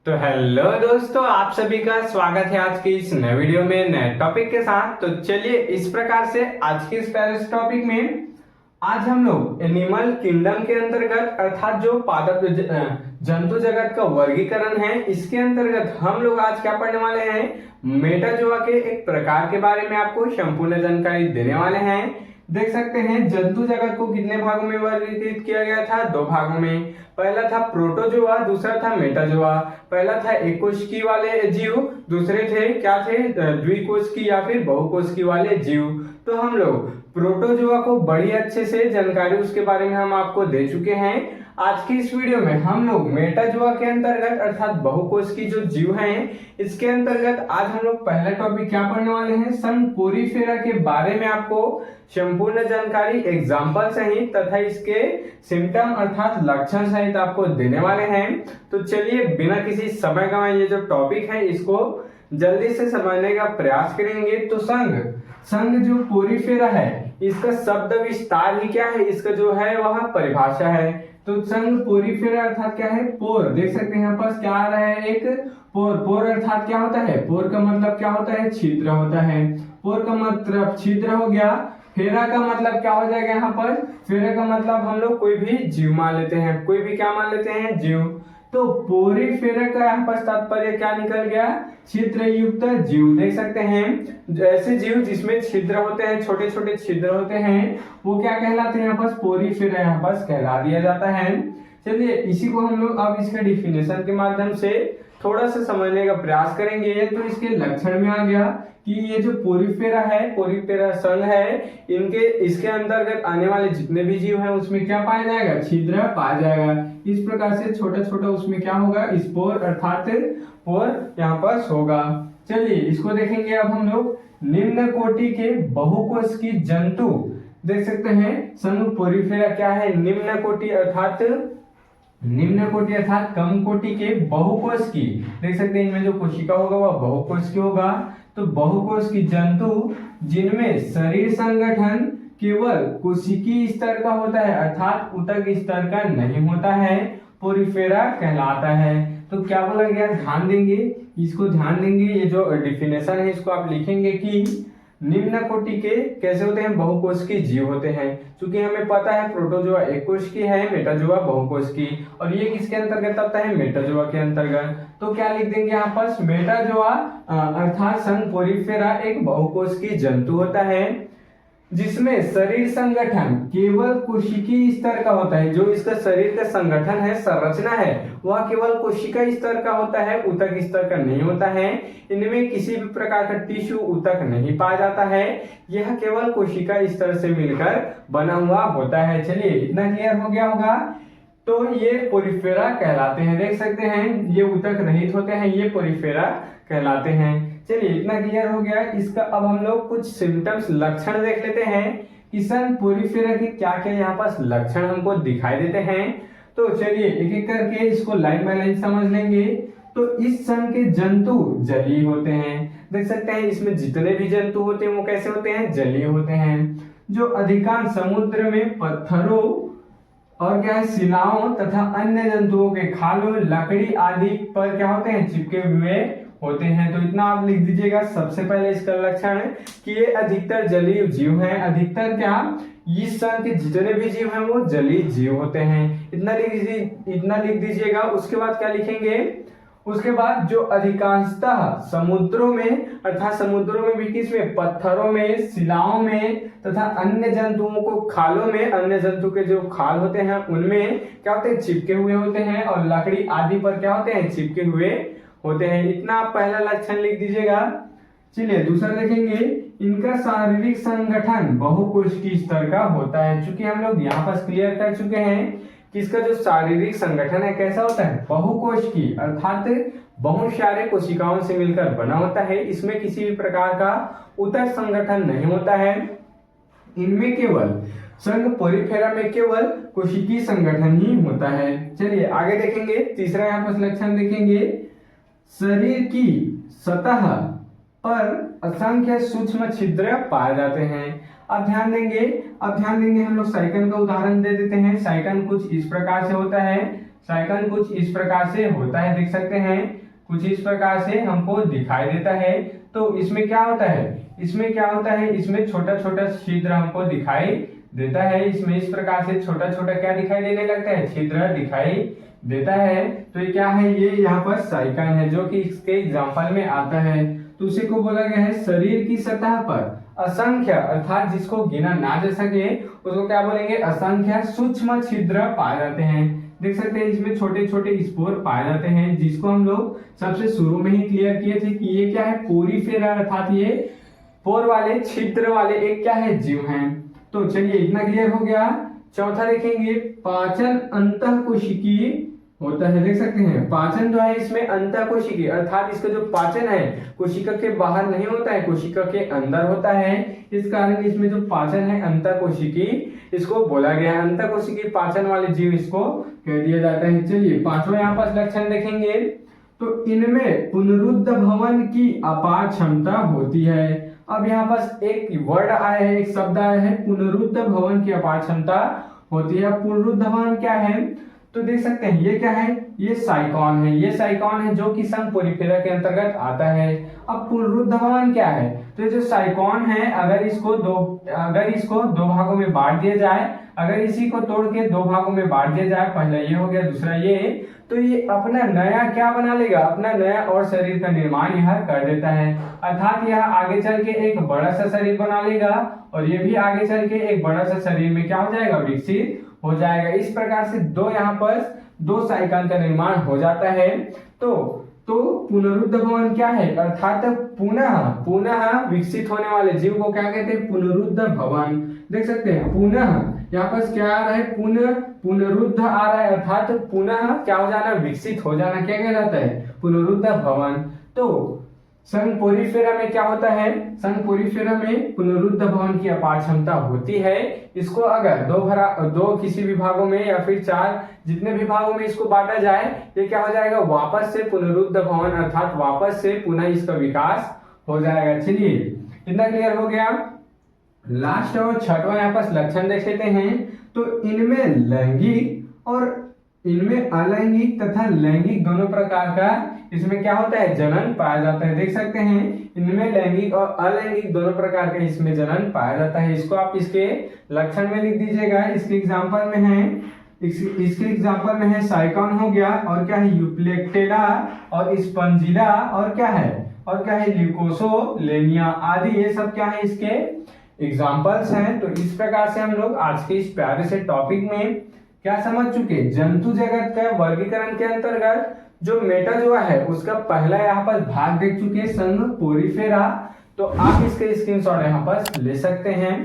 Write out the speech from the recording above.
तो हेलो दोस्तों, आप सभी का स्वागत है आज की इस नए वीडियो में नए टॉपिक के साथ। तो चलिए इस प्रकार से आज के इस प्यारे टॉपिक में आज हम लोग एनिमल किंगडम के अंतर्गत अर्थात जो पादप जंतु जगत का वर्गीकरण है, इसके अंतर्गत हम लोग आज क्या पढ़ने वाले हैं, मेटाजोआ के एक प्रकार के बारे में आपको संपूर्ण जानकारी देने वाले हैं। देख सकते हैं जंतु जगत को कितने भागों में वर्गीकृत किया गया था, दो भागों में। पहला था प्रोटोजोआ, दूसरा था मेटाजोआ। पहला था एक कोशिकी वाले जीव, दूसरे थे क्या थे, द्विकोशिकी या फिर बहुकोशिकी वाले जीव। तो हम लोग प्रोटोजोआ को बड़ी अच्छे से जानकारी उसके बारे में हम आपको दे चुके हैं। आज की इस वीडियो में हम लोग मेटाजोआ के अंतर्गत अर्थात बहुकोशिकी जो जीव हैं, इसके अंतर्गत आज हम लोग पहला टॉपिक क्या पढ़ने वाले हैं, संघ पोरीफेरा के बारे में आपको संपूर्ण जानकारी एग्जाम्पल सहित तथा इसके सिम्टम अर्थात लक्षण सहित आपको देने वाले हैं। तो चलिए बिना किसी समय गंवाए ये जो टॉपिक है इसको जल्दी से समझने का प्रयास करेंगे। तो संघ जो पोरीफेरा है, इसका शब्द विस्तार ही क्या है, इसका जो है वह परिभाषा है। तो संघ पोरीफेरा अर्थात क्या है, पोर। देख सकते हैं यहाँ पास क्या आ रहा है, एक पोर। पोर अर्थात क्या होता है, पोर का मतलब क्या होता है, छिद्र होता है। पोर का मतलब छिद्र हो गया। फेरा का मतलब क्या हो जाएगा यहाँ पर, फेरा का मतलब हम लोग कोई भी जीव मान लेते हैं, कोई भी क्या मान लेते हैं, जीव। तो पोरीफेरा का यहाँ पर तात्पर्य क्या निकल गया, छिद्र युक्त जीव। देख सकते हैं ऐसे जीव जिसमें छिद्र होते हैं, छोटे छोटे छिद्र होते हैं, वो क्या कहलाते हैं, यहाँ पर पोरीफेरा यहाँ पर कहला दिया जाता है। चलिए इसी को हम लोग अब इसके डिफिनेशन के माध्यम से थोड़ा सा समझने का प्रयास करेंगे। तो इसके लक्षण में आ गया कि ये जो पोरीफेरा है, पोरीफेरा संघ है, इसके अंतर्गत आने वाले जितने भी जीव हैं उसमें क्या पाया जाएगा, छिद्र पाया जाएगा। इस प्रकार से छोटा छोटा उसमें क्या होगा, स्पोर अर्थात पोर यहाँ पर होगा। चलिए इसको देखेंगे अब हम लोग। निम्न कोटि के बहुकोशिकी जंतु, देख सकते हैं संघ पोरीफेरा क्या है, निम्न कोटि अर्थात कम कोटि के बहुकोशिकी। देख सकते हैं इनमें जो कोशिका होगा वह बहुकोशिकी होगा। तो बहुकोशिकी जंतु जिनमें शरीर संगठन केवल कोशिकीय स्तर का होता है अर्थात ऊतक स्तर का नहीं होता है, पोरीफेरा कहलाता है। तो क्या बोला गया, ध्यान देंगे, इसको ध्यान देंगे। ये जो डिफिनेशन है इसको आप लिखेंगे कि निम्न कोटि के कैसे होते हैं, बहुकोशिकीय जीव होते हैं। क्योंकि हमें पता है प्रोटोजोआ एक कोशिकीय है, मेटाजोआ बहुकोशिकीय, और ये किसके अंतर्गत आता है, मेटाजोआ के अंतर्गत। तो क्या लिख देंगे यहाँ पर, मेटाजोआ अर्थात संघ पोरीफेरा एक बहुकोशिकीय जंतु होता है जिसमें शरीर संगठन केवल कोशिकीय स्तर का होता है। जो इसका शरीर का संगठन है, संरचना है, वह केवल कोशिका स्तर का होता है, ऊतक स्तर का नहीं होता है। इनमें किसी भी प्रकार का टिश्यू ऊतक नहीं पाया जाता है, यह केवल कोशिका स्तर से मिलकर बना हुआ होता है। चलिए इतना क्लियर हो गया होगा। तो ये पोरीफेरा कहलाते हैं। देख सकते हैं ये ऊतक रहित होते हैं, ये पोरीफेरा कहलाते हैं। चलिए इतना क्लियर हो गया। इसका अब हम लोग कुछ सिम्टम्स लक्षण देख लेते हैं कि संघ पोरीफेरा के क्या क्या यहाँ पास लक्षण हमको दिखाई देते हैं। तो चलिए एक एक करके इसको लाइन बाय लाइन समझ लेंगे। तो इस संघ के जंतु जलीय होते हैं। देख सकते हैं इसमें जितने भी जंतु होते हैं वो कैसे होते हैं, जलीय होते हैं। जो अधिकांश समुद्र में पत्थरों और क्या है, शिलाओं तथा अन्य जंतुओं के खालों, लकड़ी आदि पर क्या होते हैं, चिपके हुए होते हैं। तो इतना आप लिख दीजिएगा सबसे पहले इसका लक्षण कि ये अधिकतर जलीय जीव हैं। अधिकतर क्या, इस संघ के जितने भी जीव हैं वो जलीय जीव होते हैं। इतना लिख दीजिएगा। उसके बाद क्या लिखेंगे, उसके बाद जो अधिकांशतः समुद्रों में अर्थात समुद्रों में भी किसमें, पत्थरों में, शिलाओं में तथा अन्य जंतुओं को खालों में, अन्य जंतु के जो खाल होते हैं उनमें क्या होते हैं, चिपके हुए होते हैं, और लकड़ी आदि पर क्या होते हैं, चिपके हुए होते हैं। इतना आप पहला लक्षण लिख दीजिएगा। चलिए दूसरा देखेंगे, इनका शारीरिक संगठन बहुकोशिकीय स्तर का होता है। चूंकि हम लोग यहाँ पर क्लियर कर चुके हैं कि इसका जो शारीरिक संगठन है कैसा होता है, बहुकोशिकीय अर्थात बहुत सारे कोशिकाओं से मिलकर बना होता है। इसमें किसी भी प्रकार का ऊतक संगठन नहीं होता है। इनमें केवल संघ पोरीफेरा में केवल कोशिकीय संगठन ही होता है। चलिए आगे देखेंगे। तीसरा यहाँ पर लक्षण देखेंगे, शरीर की सतह पर असंख्य सूक्ष्म छिद्र पाए जाते हैं। अब ध्यान देंगे हम लोग साइकन का उदाहरण दे देते हैं। साइकन कुछ इस प्रकार से होता है। साइकन कुछ इस प्रकार से होता है, देख सकते हैं कुछ इस प्रकार से हमको दिखाई देता है। तो इसमें क्या होता है, इसमें क्या होता है, इसमें छोटा छोटा छिद्र हमको दिखाई देता है। इसमें इस प्रकार से छोटा छोटा क्या दिखाई देने लगता है, छिद्र दिखाई देता है। तो ये क्या है, ये यहाँ पर साइकन है जो कि इसके एग्जाम्पल में आता है। तो उसी को बोला गया है शरीर की सतह पर असंख्य, अर्थात जिसको गिना ना जा सके उसको क्या बोलेंगे, असंख्य सूक्ष्म छिद्र पाए जाते हैं। देख सकते हैं इसमें छोटे छोटे स्पोर पाए जाते हैं, जिसको हम लोग सबसे शुरू में ही क्लियर किए थे कि ये क्या है, पोरीफेरा, अर्थात ये पोर वाले छिद्र वाले एक क्या है, जीव हैं। तो चलिए इतना क्लियर हो गया। चौथा देखेंगे, पाचन अंतःकोशिकीय होता है। देख सकते हैं पाचन जो है इसमें अंतःकोशिकीय, अर्थात इसका जो पाचन है कोशिका के बाहर नहीं होता है, कोशिका के अंदर होता है। इस कारण इसमें जो पाचन है अंतःकोशिकीय इसको बोला गया है। अंतःकोशिकीय पाचन वाले जीव इसको कह दिया जाता है। चलिए पांचवा यहाँ पर लक्षण देखेंगे, तो इनमें पुनरुद्ध भवन की अपार क्षमता होती है। अब यहाँ पर एक वर्ड आया है, एक शब्द आया है, पुनरुद्ध भवन की अपार क्षमता होती है। पुनरुद्ध भवन क्या है, तो देख सकते हैं ये क्या है, ये साइकॉन है, ये साइकॉन है जो कि संघ पोरीफेरा के अंतर्गत आता है। अब पुनरुद्ध भवन क्या है, तो ये जो साइकॉन है अगर इसको दो भागों में बांट दिया जाए, अगर इसी को तोड़ के दो भागों में बांट दिया जाए, पहला ये हो गया दूसरा ये, तो ये अपना नया क्या बना लेगा, अपना नया और शरीर का निर्माण यह कर देता है। अर्थात यह आगे चल के एक बड़ा सा शरीर बना लेगा और ये भी आगे चल के एक बड़ा सा शरीर में क्या हो जाएगा, विकसित हो जाएगा। इस प्रकार से दो यहाँ पर दो साइकन का निर्माण हो जाता है। तो पुनरुद्ध भवन क्या है, अर्थात पुनः विकसित होने वाले जीव को क्या कहते हैं, पुनरुद्ध भवन। देख सकते हैं पुनः यहाँ पर क्या आ रहा है, पुनरुद्ध आ रहा है, अर्थात पुनः क्या हो जाना, विकसित हो जाना, क्या कहलाता है, पुनरुद्ध भवन। तो संघ पोरीफेरा में क्या होता है, संघ पोरीफेरा में पुनरुद्ध भवन की अपार क्षमता होती है। इसको अगर दो किसी विभागों में या फिर चार जितने विभागों में इसको बांटा जाए, ये क्या हो जाएगा, वापस से पुनरुद्ध भवन, अर्थात वापस से पुनः इसका विकास हो जाएगा। चलिए इतना क्लियर हो गया। लास्ट और छठवां यहाँ पर लक्षण देख लेते हैं। तो इनमें लैंगिक और इनमें अलैंगिक तथा लैंगिक दोनों प्रकार का इसमें क्या होता है, जनन पाया जाता है। देख सकते हैं इनमें लैंगिक और अलैंगिक दोनों प्रकार का इसमें जनन पाया जाता है। इसको आप इसके लक्षण में लिख दीजिएगा। इसके एग्जांपल में है, इसके एग्जांपल में है साइकॉन हो गया, और क्या है, यूप्लेक्टेला और स्पंजिला, और क्या है ल्यूकोसोलेनिया आदि, ये सब क्या है इसके एग्जाम्पल्स हैं। तो इस प्रकार से हम लोग आज के इस प्यारे से टॉपिक में क्या समझ चुके, जंतु जगत का वर्गीकरण के अंतर्गत जो मेटाजोआ है उसका पहला यहाँ पर भाग देख चुके, संघ पोरीफेरा। तो आप इसके स्क्रीनशॉट यहाँ पर ले सकते हैं।